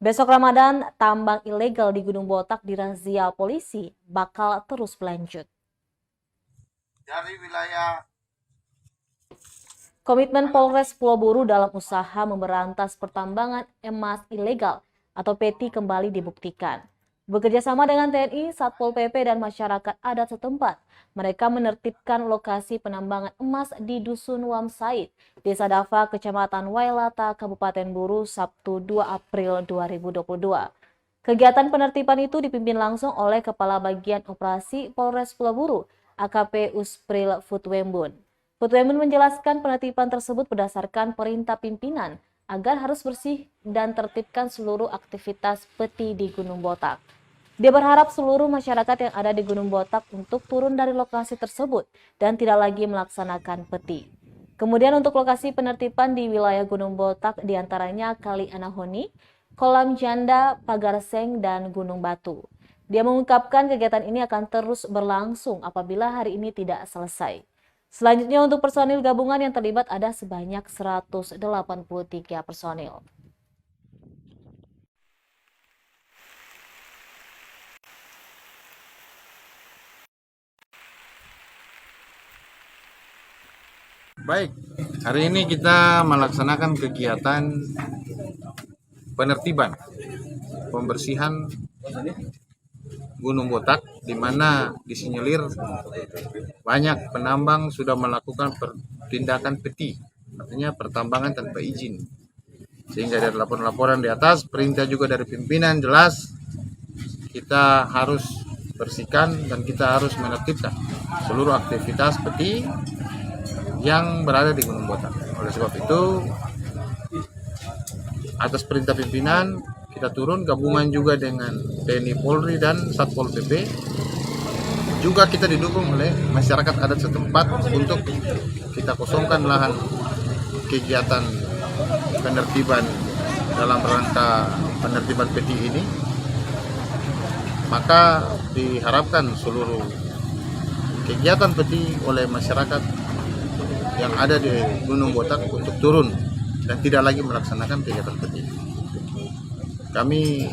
Besok Ramadan, tambang ilegal di Gunung Botak dirazia polisi bakal terus berlanjut. Dari wilayah Komitmen Polres Pulau Buru dalam usaha memberantas pertambangan emas ilegal atau PETI kembali dibuktikan. Bekerjasama dengan TNI, Satpol PP, dan masyarakat adat setempat, mereka menertibkan lokasi penambangan emas di Dusun Wamsait, Desa Dava, Kecamatan Wailata, Kabupaten Buru, Sabtu 2 April 2022. Kegiatan penertiban itu dipimpin langsung oleh Kepala Bagian Operasi Polres Pulau Buru, AKP Uspril Futwembun. Futwembun menjelaskan penertiban tersebut berdasarkan perintah pimpinan agar harus bersih dan tertibkan seluruh aktivitas PETI di Gunung Botak. Dia berharap seluruh masyarakat yang ada di Gunung Botak untuk turun dari lokasi tersebut dan tidak lagi melaksanakan PETI. Kemudian untuk lokasi penertiban di wilayah Gunung Botak diantaranya Kali Anahoni, Kolam Janda, Pagarseng, dan Gunung Batu. Dia mengungkapkan kegiatan ini akan terus berlangsung apabila hari ini tidak selesai. Selanjutnya untuk personil gabungan yang terlibat ada sebanyak 183 personil. Baik, hari ini kita melaksanakan kegiatan penertiban pembersihan Gunung Botak, di mana disinyalir banyak penambang sudah melakukan tindakan PETI, artinya pertambangan tanpa izin. Sehingga dari laporan-laporan di atas, perintah juga dari pimpinan jelas kita harus bersihkan dan kita harus menertibkan seluruh aktivitas PETI yang berada di Gunung Botak. Oleh sebab itu, atas perintah pimpinan, kita turun gabungan juga dengan TNI Polri dan Satpol PP. Juga kita didukung oleh masyarakat adat setempat untuk kita kosongkan lahan kegiatan penertiban dalam rangka penertiban PETI ini. Maka diharapkan seluruh kegiatan PETI oleh masyarakat yang ada di Gunung Botak untuk turun dan tidak lagi melaksanakan kegiatan PETI. Kami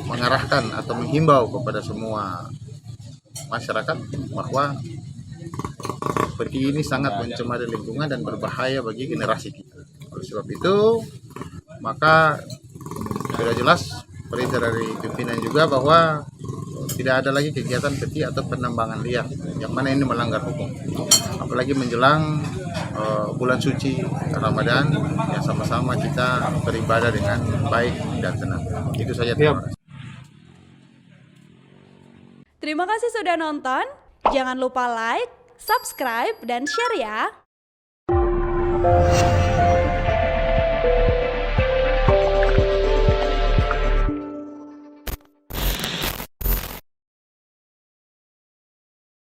mengarahkan atau menghimbau kepada semua masyarakat bahwa PETI ini sangat mencemari lingkungan dan berbahaya bagi generasi kita. Oleh sebab itu, maka sudah jelas perintah dari pimpinan juga bahwa tidak ada lagi kegiatan PETI atau penambangan liar yang mana ini melanggar hukum. Apalagi menjelang bulan suci Ramadan, yang sama-sama kita beribadah dengan baik dan tenang. Itu saja. Terima kasih. Terima kasih sudah nonton. Jangan lupa like, subscribe, dan share ya.